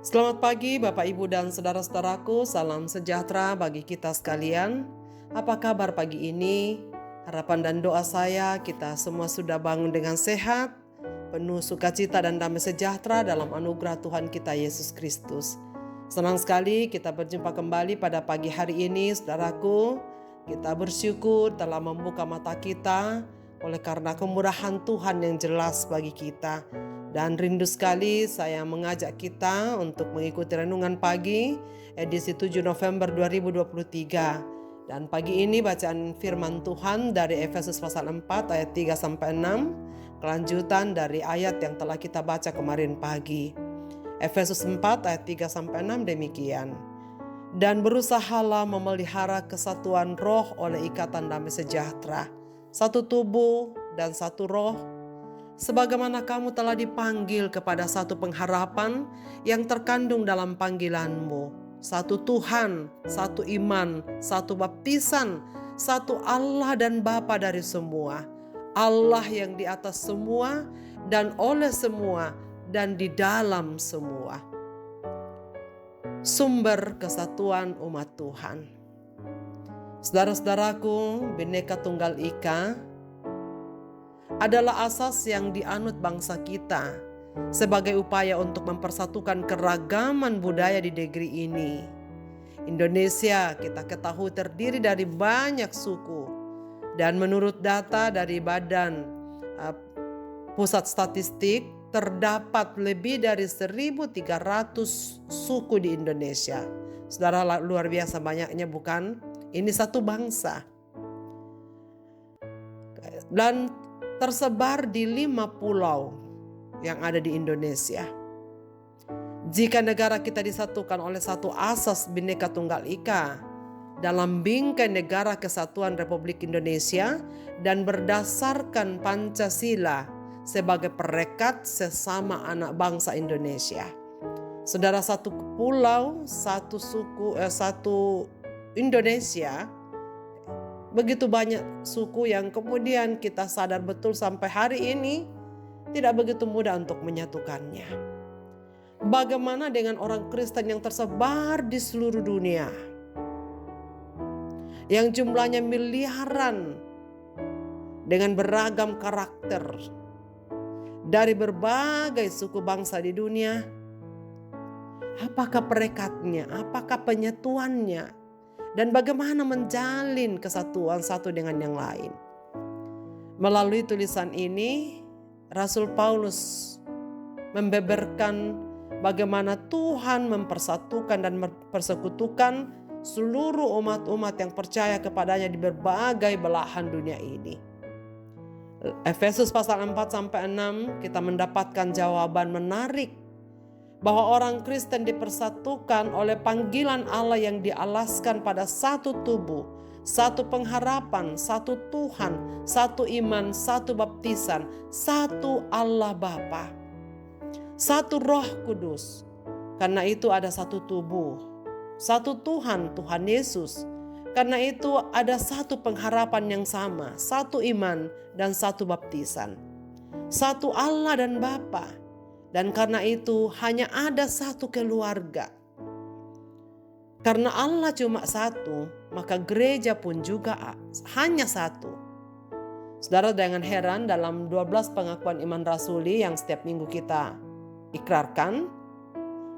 Selamat pagi Bapak Ibu dan saudara-saudaraku, salam sejahtera bagi kita sekalian. Apa kabar pagi ini? Harapan dan doa saya kita semua sudah bangun dengan sehat, penuh sukacita dan damai sejahtera dalam anugerah Tuhan kita Yesus Kristus. Senang sekali kita berjumpa kembali pada pagi hari ini saudaraku. Kita bersyukur telah membuka mata kita oleh karena kemurahan Tuhan yang jelas bagi kita. Dan rindu sekali saya mengajak kita untuk mengikuti renungan pagi edisi 7 November 2023. Dan pagi ini bacaan firman Tuhan dari Efesus pasal 4 ayat 3-6, kelanjutan dari ayat yang telah kita baca kemarin pagi. Efesus 4 ayat 3-6 demikian. Dan berusahalah memelihara kesatuan roh oleh ikatan damai sejahtera, satu tubuh dan satu roh, sebagaimana kamu telah dipanggil kepada satu pengharapan yang terkandung dalam panggilanmu. Satu Tuhan, satu iman, satu baptisan, satu Allah dan Bapa dari semua. Allah yang di atas semua dan oleh semua dan di dalam semua. Sumber kesatuan umat Tuhan. Saudara-saudaraku, Bhinneka Tunggal Ika adalah asas yang dianut bangsa kita sebagai upaya untuk mempersatukan keragaman budaya di negeri ini. Indonesia kita ketahui terdiri dari banyak suku, dan menurut data dari Badan Pusat Statistik terdapat lebih dari 1.300 suku di Indonesia. Saudara, luar biasa banyaknya bukan? Ini satu bangsa. Dan tersebar di 5 pulau yang ada di Indonesia. Jika negara kita disatukan oleh satu asas Bhinneka Tunggal Ika dalam bingkai Negara Kesatuan Republik Indonesia dan berdasarkan Pancasila sebagai perekat sesama anak bangsa Indonesia. Saudara, satu pulau, satu suku, satu Indonesia. Begitu banyak suku yang kemudian kita sadar betul sampai hari ini tidak begitu mudah untuk menyatukannya. Bagaimana dengan orang Kristen yang tersebar di seluruh dunia, yang jumlahnya miliaran dengan beragam karakter dari berbagai suku bangsa di dunia? Apakah perekatnya? Apakah penyatuannya? Dan bagaimana menjalin kesatuan satu dengan yang lain? Melalui tulisan ini, Rasul Paulus membeberkan bagaimana Tuhan mempersatukan dan mempersekutukan seluruh umat-umat yang percaya kepadanya di berbagai belahan dunia ini. Efesus pasal 4-6 kita mendapatkan jawaban menarik bahwa orang Kristen dipersatukan oleh panggilan Allah yang dialaskan pada satu tubuh, satu pengharapan, satu Tuhan, satu iman, satu baptisan, satu Allah Bapa, satu Roh Kudus. Karena itu ada satu tubuh, satu Tuhan, Tuhan Yesus. Karena itu ada satu pengharapan yang sama, satu iman dan satu baptisan, satu Allah dan Bapa. Dan karena itu hanya ada satu keluarga. Karena Allah cuma satu, maka gereja pun juga hanya satu. Saudara, jangan heran dalam 12 pengakuan iman rasuli yang setiap minggu kita ikrarkan,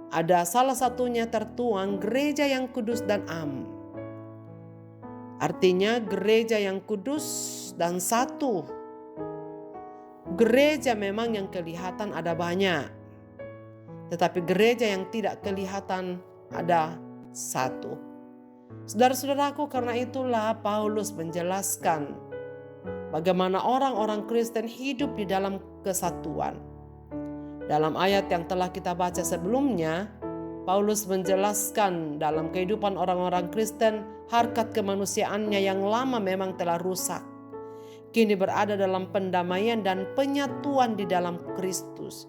ada salah satunya tertuang gereja yang kudus dan am. Artinya gereja yang kudus dan satu. Gereja memang yang kelihatan ada banyak, tetapi gereja yang tidak kelihatan ada satu. Saudara-saudaraku, karena itulah Paulus menjelaskan bagaimana orang-orang Kristen hidup di dalam kesatuan. Dalam ayat yang telah kita baca sebelumnya, Paulus menjelaskan dalam kehidupan orang-orang Kristen, harkat kemanusiaannya yang lama memang telah rusak, kini berada dalam pendamaian dan penyatuan di dalam Kristus.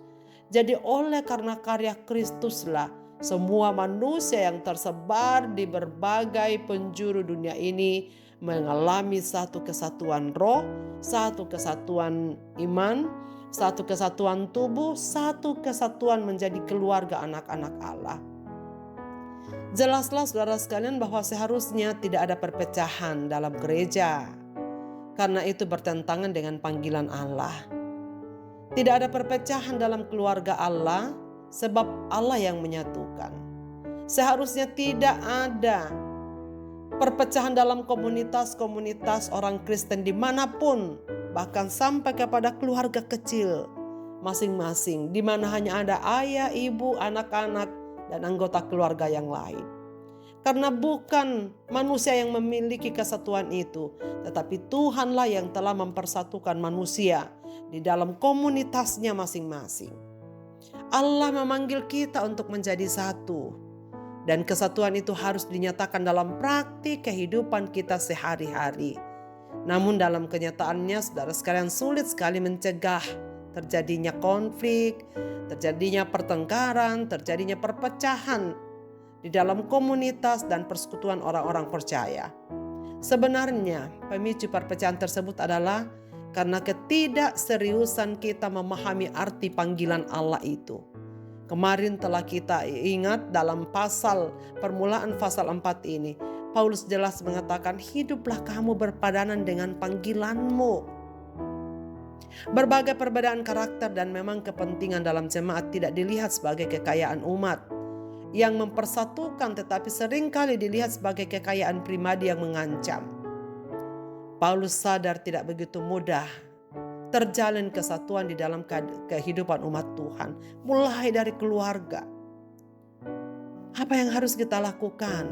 Jadi oleh karena karya Kristuslah semua manusia yang tersebar di berbagai penjuru dunia ini mengalami satu kesatuan roh, satu kesatuan iman, satu kesatuan tubuh, satu kesatuan menjadi keluarga anak-anak Allah. Jelaslah saudara sekalian bahwa seharusnya tidak ada perpecahan dalam gereja, karena itu bertentangan dengan panggilan Allah. Tidak ada perpecahan dalam keluarga Allah, sebab Allah yang menyatukan. Seharusnya tidak ada perpecahan dalam komunitas-komunitas orang Kristen dimanapun, bahkan sampai kepada keluarga kecil masing-masing, di mana hanya ada ayah, ibu, anak-anak, dan anggota keluarga yang lain. Karena bukan manusia yang memiliki kesatuan itu, tetapi Tuhanlah yang telah mempersatukan manusia di dalam komunitasnya masing-masing. Allah memanggil kita untuk menjadi satu, dan kesatuan itu harus dinyatakan dalam praktik kehidupan kita sehari-hari. Namun dalam kenyataannya, saudara sekalian, sulit sekali mencegah terjadinya konflik, terjadinya pertengkaran, terjadinya perpecahan di dalam komunitas dan persekutuan orang-orang percaya. Sebenarnya pemicu perpecahan tersebut adalah karena ketidakseriusan kita memahami arti panggilan Allah itu. Kemarin telah kita ingat dalam permulaan pasal 4 ini, Paulus jelas mengatakan, hiduplah kamu berpadanan dengan panggilanmu. Berbagai perbedaan karakter dan memang kepentingan dalam jemaat tidak dilihat sebagai kekayaan umat yang mempersatukan, tetapi seringkali dilihat sebagai kekayaan pribadi yang mengancam. Paulus sadar tidak begitu mudah terjalin kesatuan di dalam kehidupan umat Tuhan, mulai dari keluarga. Apa yang harus kita lakukan?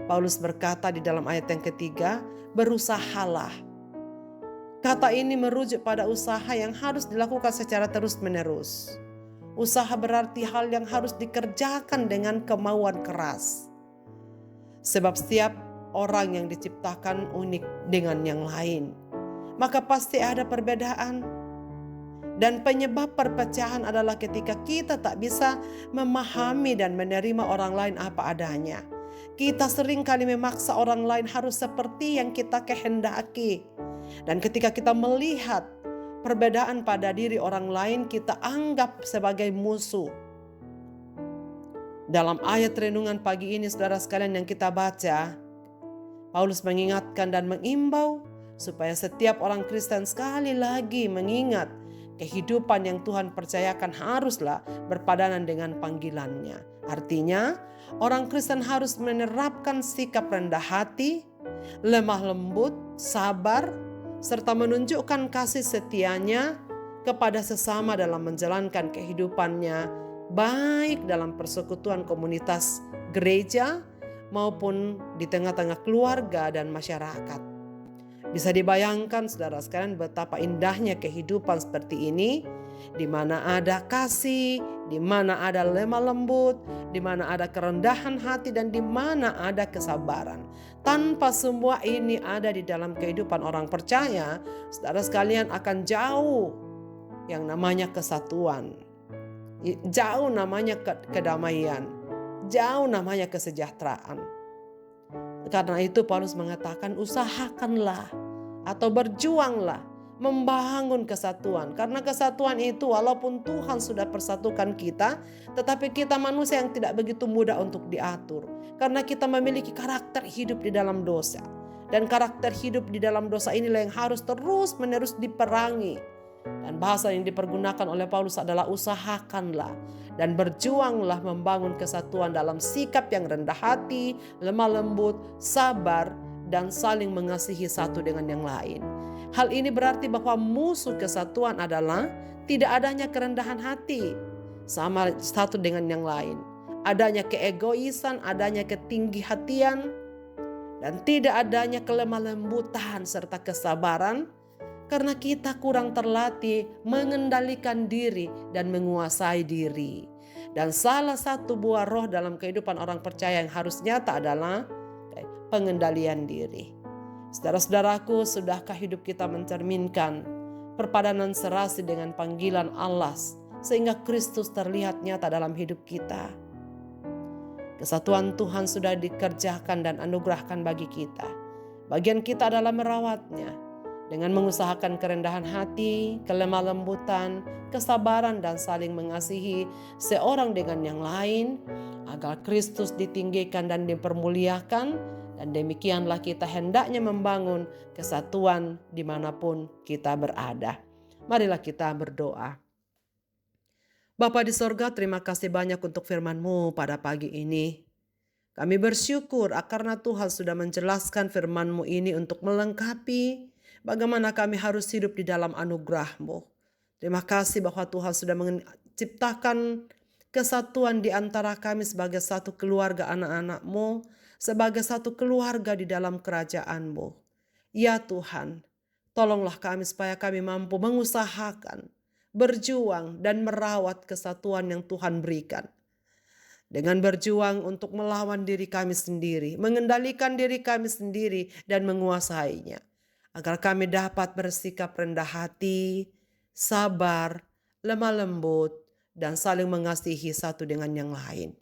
Paulus berkata di dalam ayat yang ketiga, berusahalah. Kata ini merujuk pada usaha yang harus dilakukan secara terus-menerus. Usaha berarti hal yang harus dikerjakan dengan kemauan keras. Sebab setiap orang yang diciptakan unik dengan yang lain, maka pasti ada perbedaan. Dan penyebab perpecahan adalah ketika kita tak bisa memahami dan menerima orang lain apa adanya. Kita seringkali memaksa orang lain harus seperti yang kita kehendaki. Dan ketika kita melihat perbedaan pada diri orang lain, kita anggap sebagai musuh. Dalam ayat renungan pagi ini, saudara sekalian, yang kita baca, Paulus mengingatkan dan mengimbau supaya setiap orang Kristen sekali lagi mengingat kehidupan yang Tuhan percayakan haruslah berpadanan dengan panggilannya. Artinya, orang Kristen harus menerapkan sikap rendah hati, lemah lembut, sabar, serta menunjukkan kasih setianya kepada sesama dalam menjalankan kehidupannya, baik dalam persekutuan komunitas gereja maupun di tengah-tengah keluarga dan masyarakat. Bisa dibayangkan saudara sekalian betapa indahnya kehidupan seperti ini, di mana ada kasih, di mana ada lemah lembut, di mana ada kerendahan hati, dan di mana ada kesabaran. Tanpa semua ini ada di dalam kehidupan orang percaya, saudara sekalian, akan jauh yang namanya kesatuan, jauh namanya kedamaian, jauh namanya kesejahteraan. Karena itu Paulus mengatakan, usahakanlah atau berjuanglah membangun kesatuan. Karena kesatuan itu walaupun Tuhan sudah persatukan kita, tetapi kita manusia yang tidak begitu mudah untuk diatur. Karena kita memiliki karakter hidup di dalam dosa. Dan karakter hidup di dalam dosa inilah yang harus terus-menerus diperangi. Dan bahasa yang dipergunakan oleh Paulus adalah usahakanlah dan berjuanglah membangun kesatuan dalam sikap yang rendah hati, lemah lembut, sabar, dan saling mengasihi satu dengan yang lain. Hal ini berarti bahwa musuh kesatuan adalah tidak adanya kerendahan hati sama satu dengan yang lain. Adanya keegoisan, adanya ketinggihatian, dan tidak adanya kelemah lembutan serta kesabaran karena kita kurang terlatih mengendalikan diri dan menguasai diri. Dan salah satu buah roh dalam kehidupan orang percaya yang harus nyata adalah pengendalian diri. Saudara-saudaraku, sudahkah hidup kita mencerminkan perpadanan serasi dengan panggilan Allah sehingga Kristus terlihat nyata dalam hidup kita? Kesatuan Tuhan sudah dikerjakan dan anugerahkan bagi kita. Bagian kita adalah merawatnya dengan mengusahakan kerendahan hati, kelemah lembutan, kesabaran, dan saling mengasihi seorang dengan yang lain, agar Kristus ditinggikan dan dipermuliakan, dan demikianlah kita hendaknya membangun kesatuan dimanapun kita berada. Marilah kita berdoa. Bapa di sorga, terima kasih banyak untuk firman-Mu pada pagi ini. Kami bersyukur karena Tuhan sudah menjelaskan firman-Mu ini untuk melengkapi bagaimana kami harus hidup di dalam anugerah-Mu. Terima kasih bahwa Tuhan sudah menciptakan kesatuan di antara kami sebagai satu keluarga anak-anak-Mu, sebagai satu keluarga di dalam kerajaan-Mu. Ya Tuhan, tolonglah kami supaya kami mampu mengusahakan, berjuang dan merawat kesatuan yang Tuhan berikan. Dengan berjuang untuk melawan diri kami sendiri, mengendalikan diri kami sendiri dan menguasainya. Agar kami dapat bersikap rendah hati, sabar, lemah lembut, dan saling mengasihi satu dengan yang lain.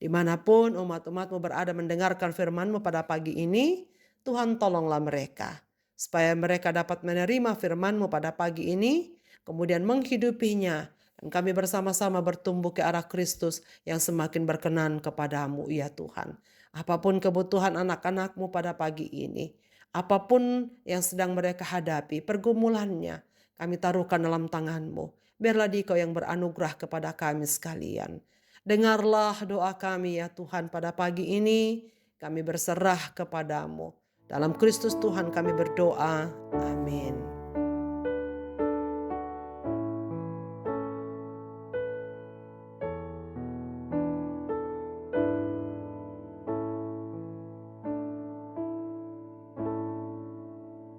Dimanapun umat-umat-Mu berada mendengarkan firman-Mu pada pagi ini, Tuhan tolonglah mereka. Supaya mereka dapat menerima firman-Mu pada pagi ini, kemudian menghidupinya, dan kami bersama-sama bertumbuh ke arah Kristus yang semakin berkenan kepadamu, ya Tuhan. Apapun kebutuhan anak-anak-Mu pada pagi ini, apapun yang sedang mereka hadapi, pergumulannya, kami taruhkan dalam tangan-Mu. Biarlah Dikau yang beranugerah kepada kami sekalian. Dengarlah doa kami ya Tuhan pada pagi ini, kami berserah kepadamu. Dalam Kristus Tuhan kami berdoa, amin.